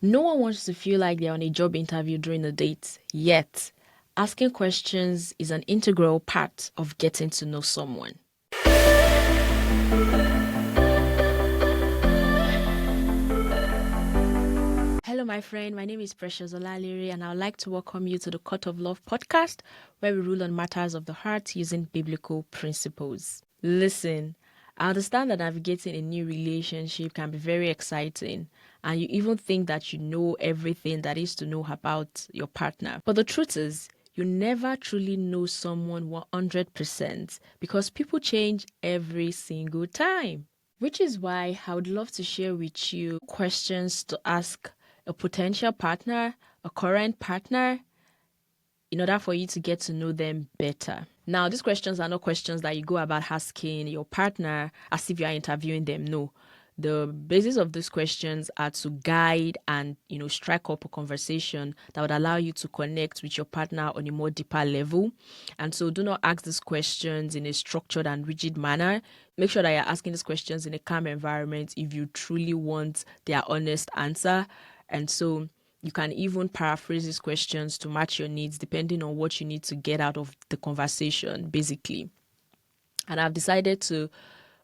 No one wants to feel like they're on a job interview during a date, yet asking questions is an integral part of getting to know someone. Hello, my friend. My name is Precious Olaliri, and I would like to welcome you to the Court of Love podcast, where we rule on matters of the heart using biblical principles. Listen, I understand that navigating a new relationship can be very exciting, and you even think that you know everything that is to know about your partner. But the truth is, you never truly know someone 100% because people change every single time. Which is why I would love to share with you questions to ask a potential partner, a current partner, in order for you to get to know them better. Now, these questions are not questions that you go about asking your partner as if you are interviewing them. No. The basis of these questions are to guide and, strike up a conversation that would allow you to connect with your partner on a more deeper level. And so do not ask these questions in a structured and rigid manner. Make sure that you're asking these questions in a calm environment if you truly want their honest answer. And so you can even paraphrase these questions to match your needs depending on what you need to get out of the conversation, basically. And I've decided to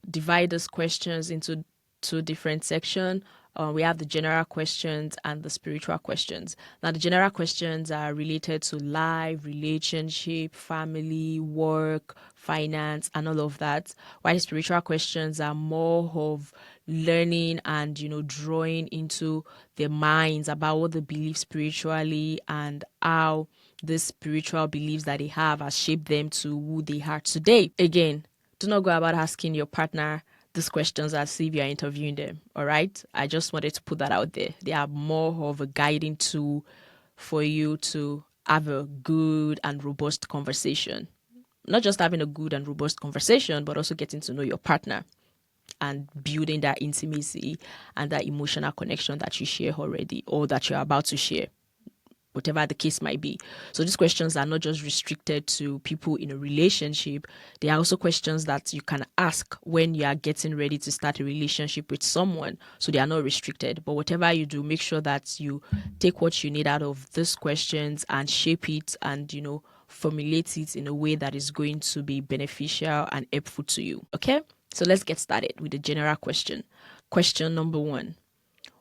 divide these questions into two different sections. We have the general questions and the spiritual questions. Now, the general questions are related to life, relationship, family, work, finance, and all of that. While the spiritual questions are more of learning and, drawing into their minds about what they believe spiritually and how the spiritual beliefs that they have has shaped them to who they are today. Again, do not go about asking your partner these questions as if you're interviewing them, all right? I just wanted to put that out there. They are more of a guiding tool for you to have a good and robust conversation. Not just having a good and robust conversation, but also getting to know your partner and building that intimacy and that emotional connection that you share already or that you're about to share, whatever the case might be. So these questions are not just restricted to people in a relationship. They are also questions that you can ask when you are getting ready to start a relationship with someone. So they are not restricted. But whatever you do, make sure that you take what you need out of these questions and shape it and, formulate it in a way that is going to be beneficial and helpful to you. Okay? So let's get started with the general question. Question number 1.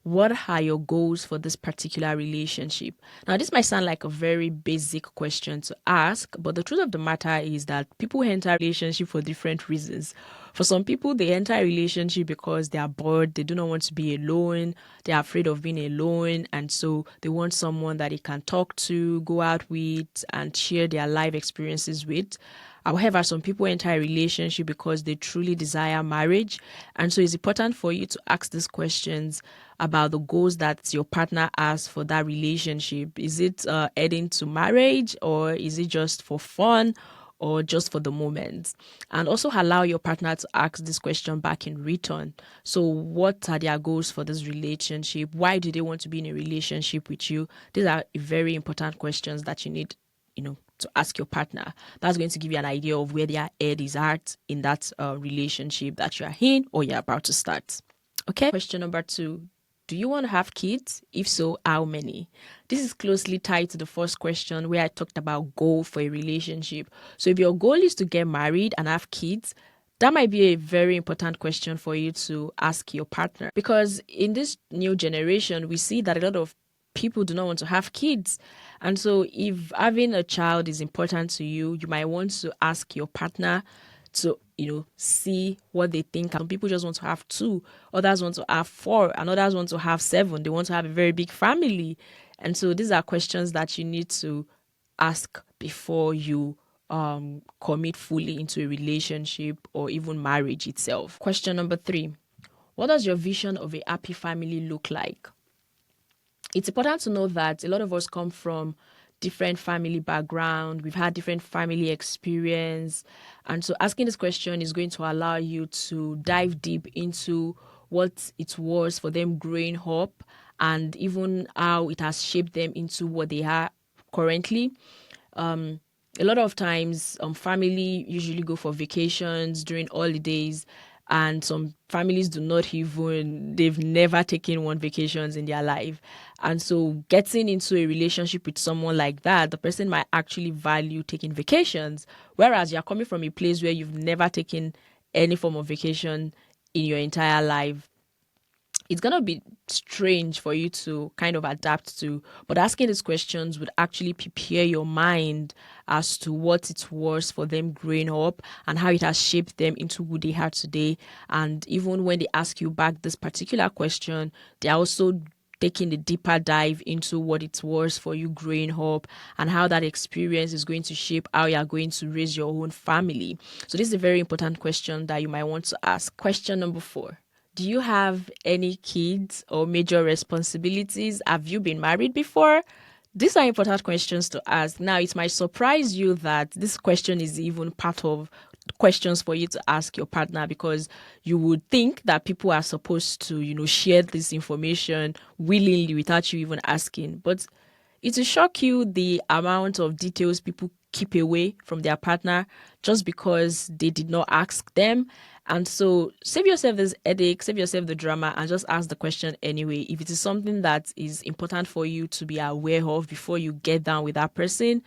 What are your goals for this particular relationship? Now, this might sound like a very basic question to ask, but the truth of the matter is that people enter a relationship for different reasons. For some people, they enter a relationship because they are bored, they do not want to be alone, they are afraid of being alone, and so they want someone that they can talk to, go out with, and share their life experiences with. However, some people enter a relationship because they truly desire marriage. And so it's important for you to ask these questions about the goals that your partner has for that relationship. Is it heading to marriage, or is it just for fun, or just for the moment? And also allow your partner to ask this question back in return. So what are their goals for this relationship? Why do they want to be in a relationship with you? These are very important questions that you need, to ask your partner. That's going to give you an idea of where their head is at in that relationship that you are in or you're about to start. Okay. Question number 2. Do you want to have kids? If so, how many? This is closely tied to the first question where I talked about goal for a relationship. So if your goal is to get married and have kids, that might be a very important question for you to ask your partner. Because in this new generation, we see that a lot of people do not want to have kids. And so if having a child is important to you, you might want to ask your partner to, see what they think. Some people just want to have 2, others want to have 4, and others want to have 7. They want to have a very big family. And so these are questions that you need to ask before you commit fully into a relationship or even marriage itself. Question number 3. What does your vision of a happy family look like? It's important to know that a lot of us come from different family background. We've had different family experience. And so asking this question is going to allow you to dive deep into what it was for them growing up and even how it has shaped them into what they are currently. A lot of times, family usually go for vacations during holidays, and some families they've never taken one vacations in their life. And so getting into a relationship with someone like that, the person might actually value taking vacations, whereas you're coming from a place where you've never taken any form of vacation in your entire life. It's going to be strange for you to kind of adapt to, but asking these questions would actually prepare your mind as to what it was for them growing up and how it has shaped them into who they are today. And even when they ask you back this particular question, they're also taking a deeper dive into what it was for you growing up and how that experience is going to shape how you're going to raise your own family. So this is a very important question that you might want to ask. Question number 4. Do you have any kids or major responsibilities? Have you been married before? These are important questions to ask. Now, it might surprise you that this question is even part of questions for you to ask your partner, because you would think that people are supposed to, share this information willingly without you even asking. But it will shock you the amount of details people keep away from their partner just because they did not ask them. And so save yourself this headache, save yourself the drama, and just ask the question anyway. If it is something that is important for you to be aware of before you get down with that person,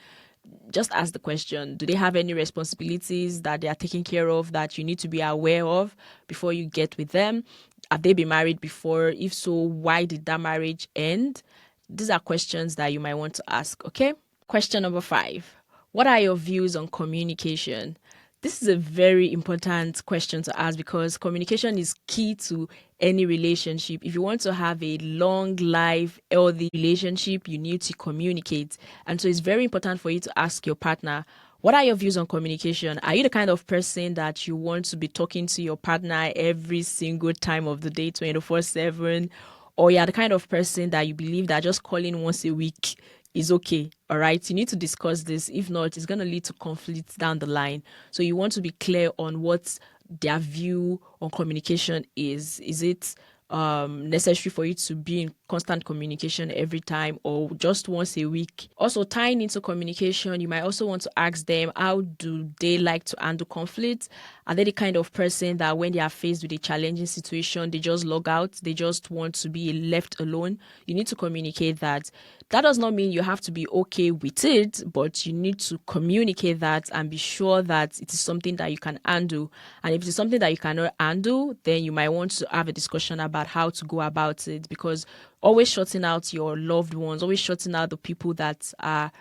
just ask the question. Do they have any responsibilities that they are taking care of that you need to be aware of before you get with them? Have they been married before? If so, why did that marriage end? These are questions that you might want to ask, okay? Question number 5. What are your views on communication? This is a very important question to ask because communication is key to any relationship. If you want to have a long life, healthy relationship, you need to communicate. And so it's very important for you to ask your partner, what are your views on communication? Are you the kind of person that you want to be talking to your partner every single time of the day, 24/7? Or you're the kind of person that you believe that just calling once a week is okay? All right. You need to discuss this. If not, it's going to lead to conflicts down the line. So you want to be clear on what their view on communication is. Is it necessary for you to be in constant communication every time or just once a week? Also, tying into communication, you might also want to ask them, how do they like to handle conflict? Are they the kind of person that when they are faced with a challenging situation, they just log out, they just want to be left alone? You need to communicate that. That does not mean you have to be okay with it, but you need to communicate that and be sure that it is something that you can handle. And if it is something that you cannot handle, then you might want to have a discussion about how to go about it, because always shutting out your loved ones, always shutting out the people that are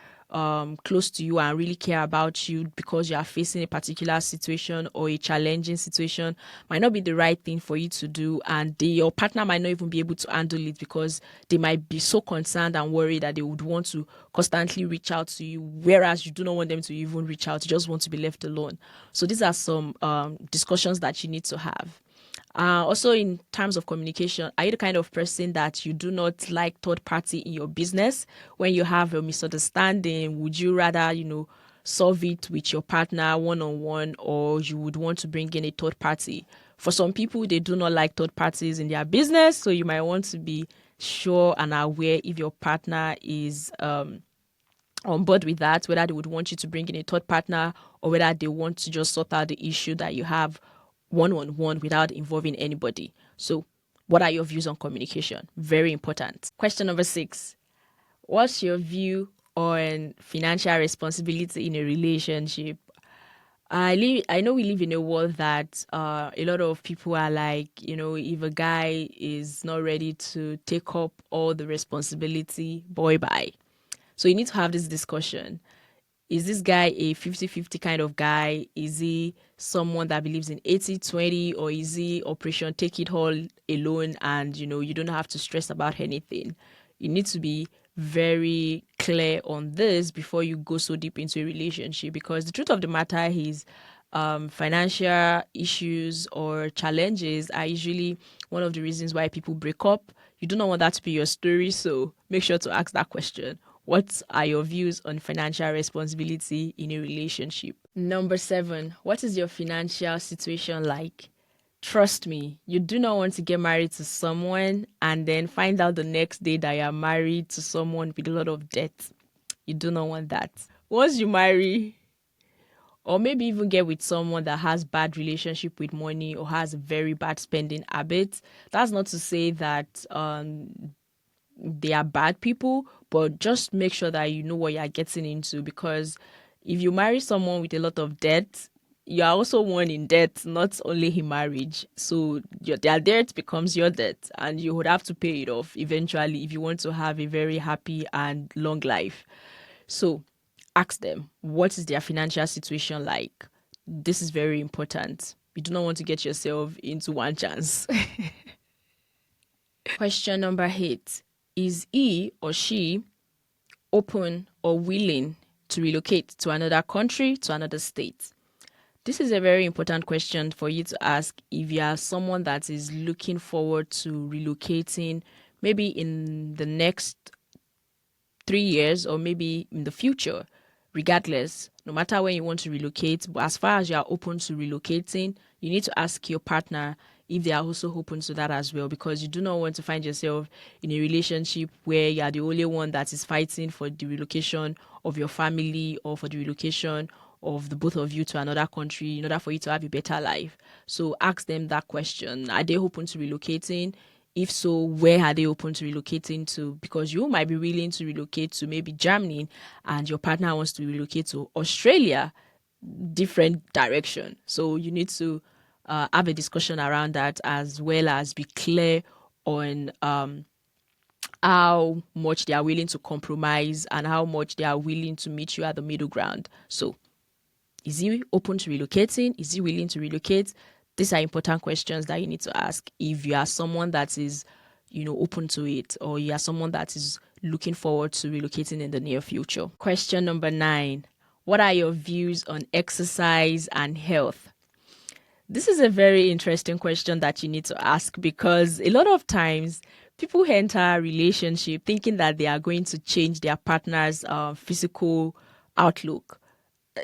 close to you and really care about you because you are facing a particular situation or a challenging situation might not be the right thing for you to do, and your partner might not even be able to handle it because they might be so concerned and worried that they would want to constantly reach out to you, whereas you do not want them to even reach out. You just want to be left alone. So these are some discussions that you need to have. Also, in terms of communication, are you the kind of person that you do not like third party in your business? When you have a misunderstanding, would you rather, solve it with your partner one-on-one, or you would want to bring in a third party? For some people, they do not like third parties in their business, so you might want to be sure and aware if your partner is on board with that, whether they would want you to bring in a third partner or whether they want to just sort out the issue that you have one-on-one without involving anybody. So what are your views on communication? Very important. Question number 6. What's your view on financial responsibility in a relationship? I know we live in a world that a lot of people are like, if a guy is not ready to take up all the responsibility, boy, bye. So you need to have this discussion. Is this guy a 50-50 kind of guy? Is he someone that believes in 80-20, or is he operation take it all alone and, you don't have to stress about anything? You need to be very clear on this before you go so deep into a relationship, because the truth of the matter is financial issues or challenges are usually one of the reasons why people break up. You do not want that to be your story, so make sure to ask that question. What are your views on financial responsibility in a relationship? Number 7, what is your financial situation like? Trust me, you do not want to get married to someone and then find out the next day that you are married to someone with a lot of debt. You do not want that. Once you marry, or maybe even get with someone that has bad relationship with money or has very bad spending habits. That's not to say that they are bad people, but just make sure that you know what you're getting into, because if you marry someone with a lot of debt, you are also one in debt, not only in marriage. So their debt becomes your debt, and you would have to pay it off eventually if you want to have a very happy and long life. So ask them, what is their financial situation like? This is very important. You do not want to get yourself into one chance. Question number 8. Is he or she open or willing to relocate to another country, to another state? This is a very important question for you to ask if you are someone that is looking forward to relocating, maybe in the next 3 years or maybe in the future. Regardless, no matter when you want to relocate, but as far as you are open to relocating, you need to ask your partner if they are also open to that as well, because you do not want to find yourself in a relationship where you are the only one that is fighting for the relocation of your family or for the relocation of the both of you to another country in order for you to have a better life. So ask them that question. Are they open to relocating? If so, where are they open to relocating to? Because you might be willing to relocate to maybe Germany and your partner wants to relocate to Australia, different direction. So you need to have a discussion around that, as well as be clear on how much they are willing to compromise and how much they are willing to meet you at the middle ground. So is he open to relocating? Is he willing to relocate? These are important questions that you need to ask if you are someone that is, open to it, or you are someone that is looking forward to relocating in the near future. Question number 9. What are your views on exercise and health? This is a very interesting question that you need to ask, because a lot of times people enter a relationship thinking that they are going to change their partner's physical outlook.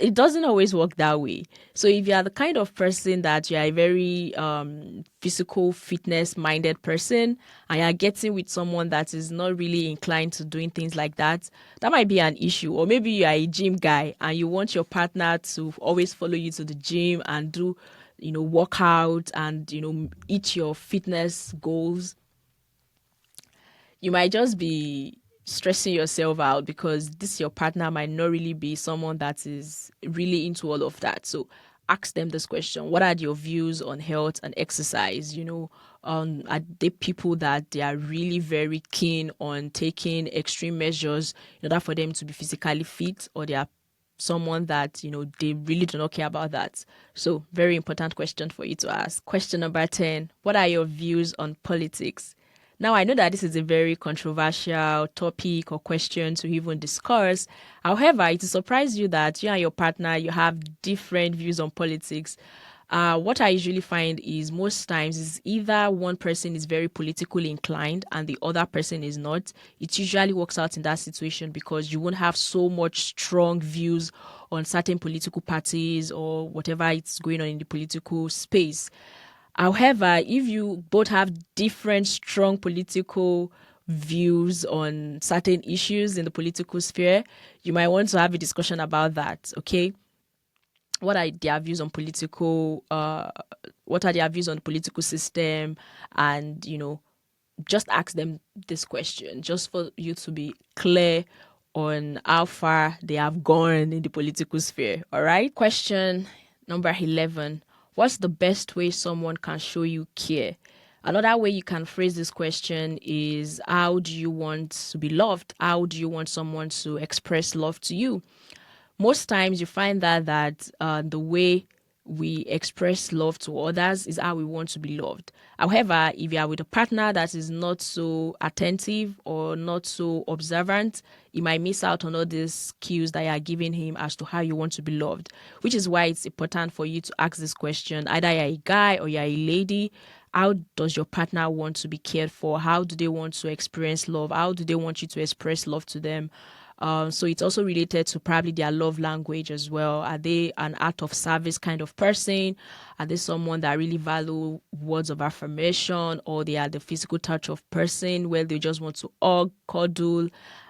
It doesn't always work that way. So if you are the kind of person that you are a very physical fitness minded person, and you're getting with someone that is not really inclined to doing things like that, that might be an issue. Or maybe you are a gym guy and you want your partner to always follow you to the gym and do, workout and, eat your fitness goals. You might just be stressing yourself out, because your partner might not really be someone that is really into all of that. So ask them this question: what are your views on health and exercise? Are they people that they are really very keen on taking extreme measures in order for them to be physically fit, or they are someone that they really do not care about that? So very important question for you to ask. Question number 10. What are your views on politics? Now, I know that this is a very controversial topic or question to even discuss. However, it will surprise you that you and your partner, you have different views on politics. What I usually find is most times is either one person is very politically inclined and the other person is not. It usually works out in that situation, because you won't have so much strong views on certain political parties or whatever it's going on in the political space. However, if you both have different strong political views on certain issues in the political sphere, you might want to have a discussion about that. Okay, what are their views on what are their views on the political system? And just ask them this question, just for you to be clear on how far they have gone in the political sphere. All right. Question number 11. What's the best way someone can show you care? Another way you can phrase this question is, how do you want to be loved? How do you want someone to express love to you? Most times you find that the way we express love to others is how we want to be loved. However, if you are with a partner that is not so attentive or not so observant, you might miss out on all these cues that you are giving him as to how you want to be loved, which is why it's important for you to ask this question. Either you're a guy or you're a lady, how does your partner want to be cared for? How do they want to experience love? How do they want you to express love to them? So it's also related to probably their love language as well. Are they an act of service kind of person? Are they someone that really value words of affirmation, or they are the physical touch of person where they just want to hug, cuddle,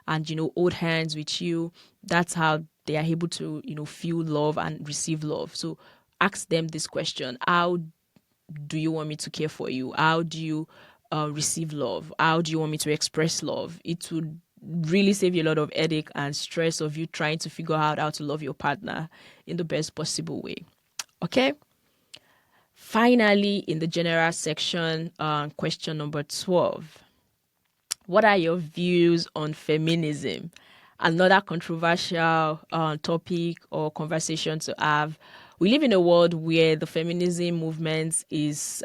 and hold hands with you? That's how they are able to feel love and receive love. So ask them this question: how do you want me to care for you? How do you receive love? How do you want me to express love? It would really save you a lot of headache and stress of you trying to figure out how to love your partner in the best possible way. Okay. Finally, in the general section, question number 12. What are your views on feminism? Another controversial topic or conversation to have. We live in a world where the feminism movement is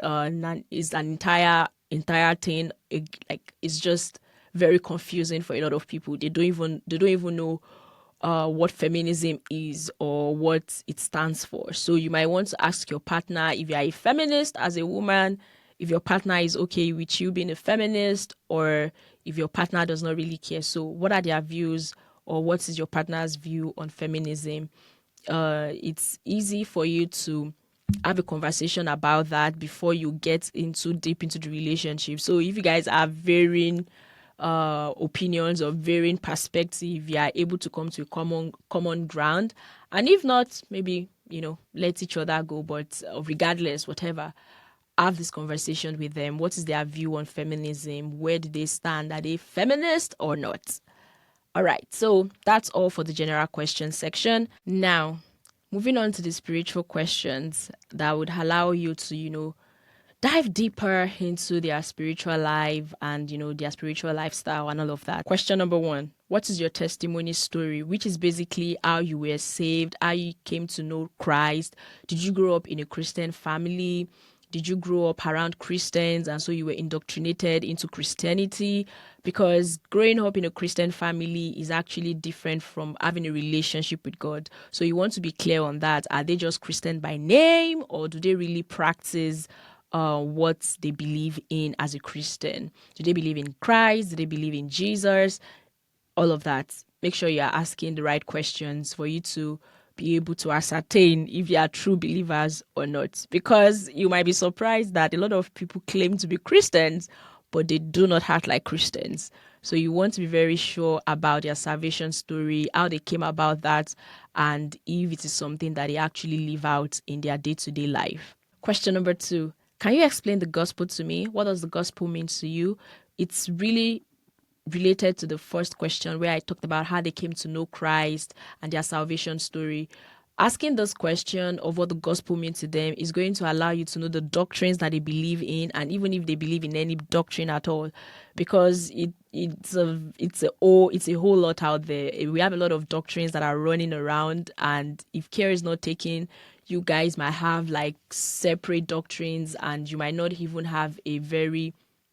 is an entire thing. It's just very confusing for a lot of people. They don't even know what feminism is or what it stands for. So you might want to ask your partner, if you are a feminist as a woman, if your partner is okay with you being a feminist, or if your partner does not really care. So what are their views, or what is your partner's view on feminism? It's easy for you to have a conversation about that before you get into deep into the relationship. So if you guys are varying opinions or varying perspective, you are able to come to a common ground. And if not, maybe let each other go. But regardless, whatever, have this conversation with them. What is their view on feminism? Where do they stand? Are they feminist or not? All right, so that's all for the general question section. Now, moving on to the spiritual questions that would allow you to, dive deeper into their spiritual life and, their spiritual lifestyle and all of that. Question number 1: what is your testimony story? Which is basically how you were saved, how you came to know Christ. Did you grow up in a Christian family? Did you grow up around Christians and so you were indoctrinated into Christianity? Because growing up in a Christian family is actually different from having a relationship with God. So you want to be clear on that. Are they just Christian by name, or do they really practice what they believe in as a Christian? Do they believe in Christ? Do they believe in Jesus? All of that. Make sure you are asking the right questions for you to be able to ascertain if you are true believers or not. Because you might be surprised that a lot of people claim to be Christians, but they do not act like Christians. So you want to be very sure about their salvation story, how they came about that, and if it is something that they actually live out in their day-to-day life. Question number 2. Can you explain the gospel to me? What does the gospel mean to you? It's really related to the first question where I talked about how they came to know Christ and their salvation story. Asking this question of what the gospel means to them is going to allow you to know the doctrines that they believe in, and even if they believe in any doctrine at all, because it's a whole lot out there. We have a lot of doctrines that are running around, and if care is not taken, you guys might have like separate doctrines, and you might not even have a very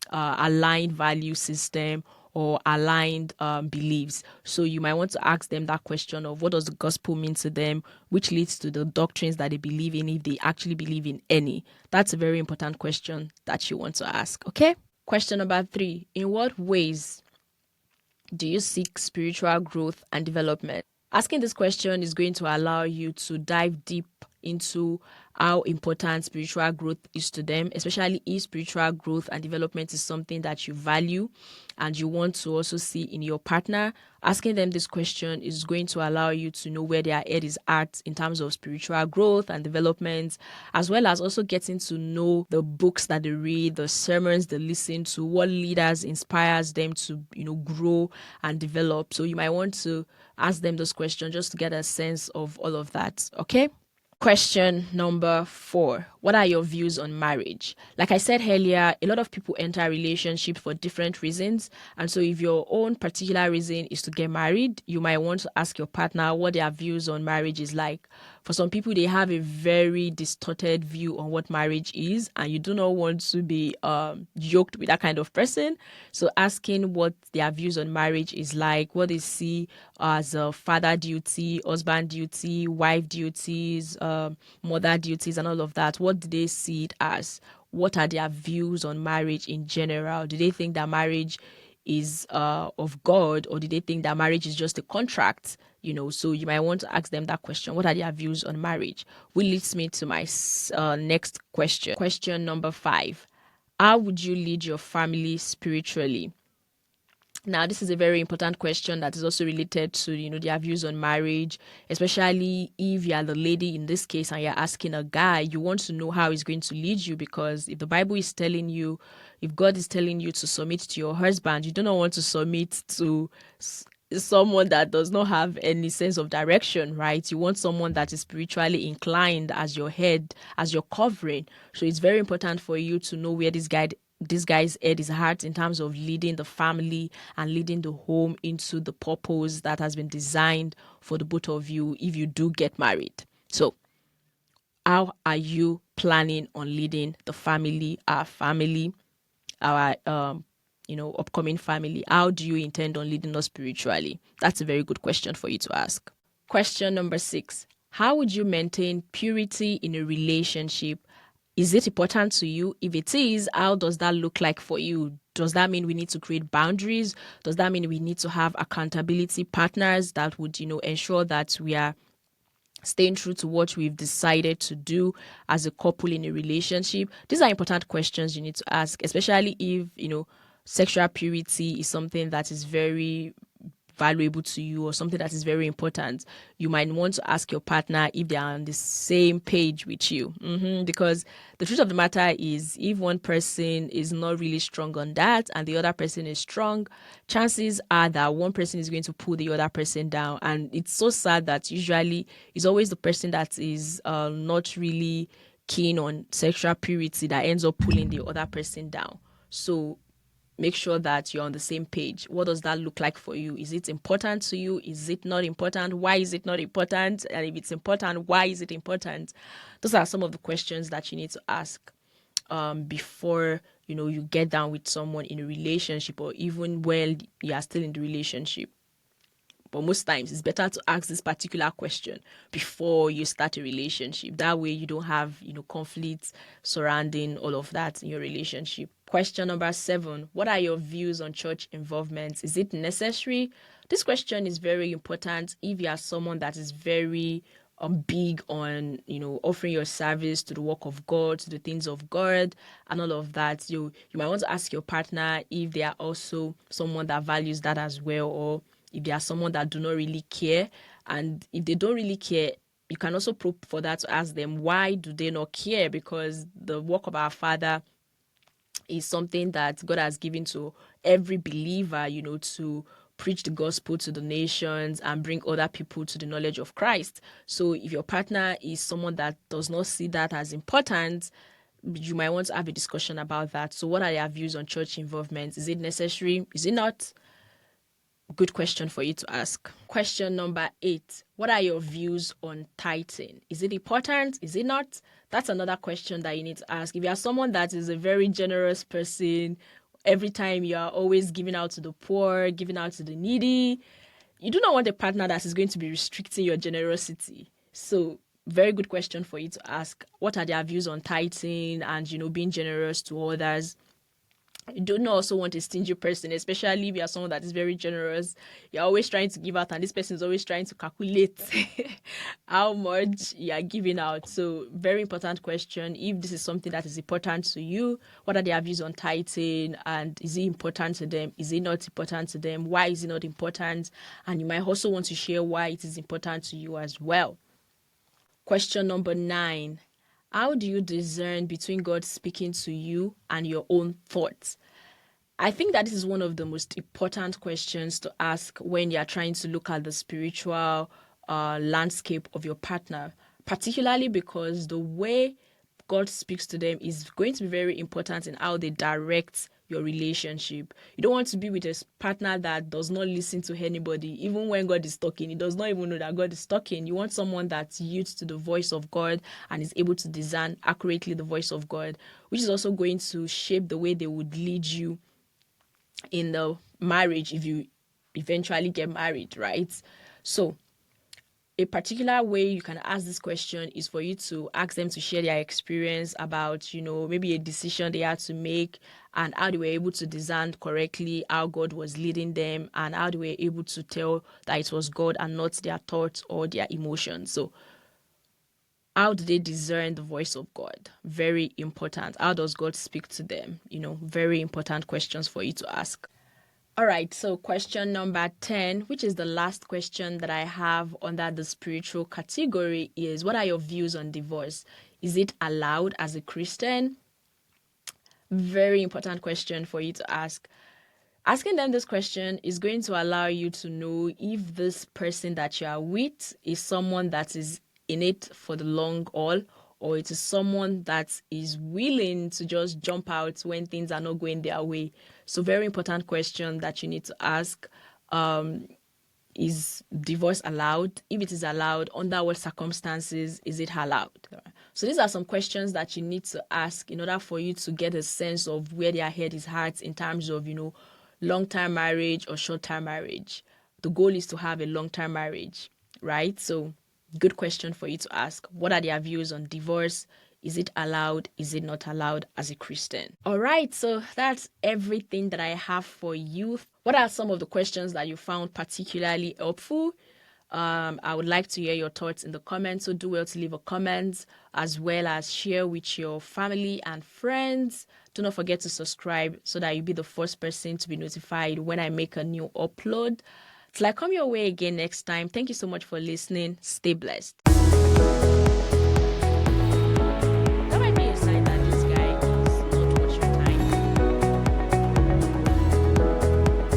aligned value system or aligned beliefs. So you might want to ask them that question of what does the gospel mean to them, which leads to the doctrines that they believe in, if they actually believe in any. That's a very important question that you want to ask. Okay. Question number 3. In what ways do you seek spiritual growth and development? Asking this question is going to allow you to dive deep into how important spiritual growth is to them, especially if spiritual growth and development is something that you value and you want to also see in your partner. Asking them this question is going to allow you to know where their head is at in terms of spiritual growth and development, as well as also getting to know the books that they read, the sermons they listen to, what leaders inspires them to, grow and develop. So you might want to ask them this question just to get a sense of all of that. Okay. Question number 4. What are your views on marriage? Like I said earlier, a lot of people enter relationships for different reasons. And so if your own particular reason is to get married, you might want to ask your partner what their views on marriage is like. For some people, they have a very distorted view on what marriage is, and you do not want to be yoked with that kind of person. So asking what their views on marriage is like, what they see as a father duty, husband duty, wife duties, mother duties, and all of that. What do they see it as? What are their views on marriage in general? Do they think that marriage is of God, or do they think that marriage is just a contract? So you might want to ask them that question. What are their views on marriage? Which leads me to my next question. Question number 5. How would you lead your family spiritually? Now, this is a very important question that is also related to, their views on marriage, especially if you are the lady in this case and you're asking a guy, you want to know how he's going to lead you, because if the Bible is telling you, if God is telling you to submit to your husband, you do not want to submit to someone that does not have any sense of direction, right? You want someone that is spiritually inclined as your head, as your covering. So it's very important for you to know where this guy's head is heart in terms of leading the family and leading the home into the purpose that has been designed for the both of you if you do get married. So how are you planning on leading the family, our upcoming family? How do you intend on leading us spiritually? That's a very good question for you to ask. Question number 6. How would you maintain purity in a relationship? Is it important to you? If it is, how does that look like for you? Does that mean we need to create boundaries? Does that mean we need to have accountability partners that would, ensure that we are staying true to what we've decided to do as a couple in a relationship? These are important questions you need to ask, especially if, sexual purity is something that is very valuable to you or something that is very important. You might want to ask your partner if they are on the same page with you. Because the truth of the matter is, if one person is not really strong on that and the other person is strong, chances are that one person is going to pull the other person down. And it's so sad that usually it's always the person that is not really keen on sexual purity that ends up pulling the other person down. So make sure that you're on the same page. What does that look like for you? Is it important to you? Is it not important? Why is it not important? And if it's important, why is it important? Those are some of the questions that you need to ask before you get down with someone in a relationship, or even when you are still in the relationship. But most times it's better to ask this particular question before you start a relationship. That way you don't have, conflicts surrounding all of that in your relationship. Question number 7. What are your views on church involvement? Is it necessary? This question is very important if you are someone that is very big on, offering your service to the work of God, to the things of God and all of that. You might want to ask your partner if they are also someone that values that as well, or if they are someone that do not really care. And if they don't really care, you can also probe for that to ask them, why do they not care? Because the work of our Father is something that God has given to every believer, to preach the gospel to the nations and bring other people to the knowledge of Christ. So if your partner is someone that does not see that as important, you might want to have a discussion about that. So what are your views on church involvement? Is it necessary? Is it not? Good question for you to ask. Question number 8. What are your views on tithing? Is it important? Is it not? That's another question that you need to ask. If you are someone that is a very generous person, every time you are always giving out to the poor, giving out to the needy, you do not want a partner that is going to be restricting your generosity. So very good question for you to ask. What are their views on tithing and, being generous to others? You do not also want a stingy person, especially if you are someone that is very generous. You're always trying to give out, and this person is always trying to calculate how much you are giving out. So, very important question. If this is something that is important to you, what are their views on tithing? And is it important to them? Is it not important to them? Why is it not important? And you might also want to share why it is important to you as well. Question number 9. How do you discern between God speaking to you and your own thoughts? I think that this is one of the most important questions to ask when you're trying to look at the spiritual landscape of your partner, particularly because the way God speaks to them is going to be very important in how they direct your relationship. You don't want to be with a partner that does not listen to anybody. Even when God is talking, he does not even know that God is talking. You want someone that yields to the voice of God and is able to discern accurately the voice of God, which is also going to shape the way they would lead you in the marriage if you eventually get married, right? So a particular way you can ask this question is for you to ask them to share their experience about, maybe a decision they had to make and how they were able to discern correctly how God was leading them and how they were able to tell that it was God and not their thoughts or their emotions. So how do they discern the voice of God? Very important. How does God speak to them? Very important questions for you to ask. All right, so question number 10, which is the last question that I have under the spiritual category, is what are your views on divorce? Is it allowed as a Christian? Very important question for you to ask. Asking them this question is going to allow you to know if this person that you are with is someone that is in it for the long haul, or it is someone that is willing to just jump out when things are not going their way. So very important question that you need to ask. Is divorce allowed? If it is allowed, under what circumstances is it allowed? So these are some questions that you need to ask in order for you to get a sense of where their head is at in terms of, long-term marriage or short-term marriage. The goal is to have a long-term marriage, right? So good question for you to ask. What are their views on divorce? Is it allowed? Is it not allowed as a Christian? All right, so that's everything that I have for you. What are some of the questions that you found particularly helpful? I would like to hear your thoughts in the comments, so do well to leave a comment as well as share with your family and friends. Do not forget to subscribe so that you'll be the first person to be notified when I make a new upload. Till I come your way again next time, thank you so much for listening. Stay blessed.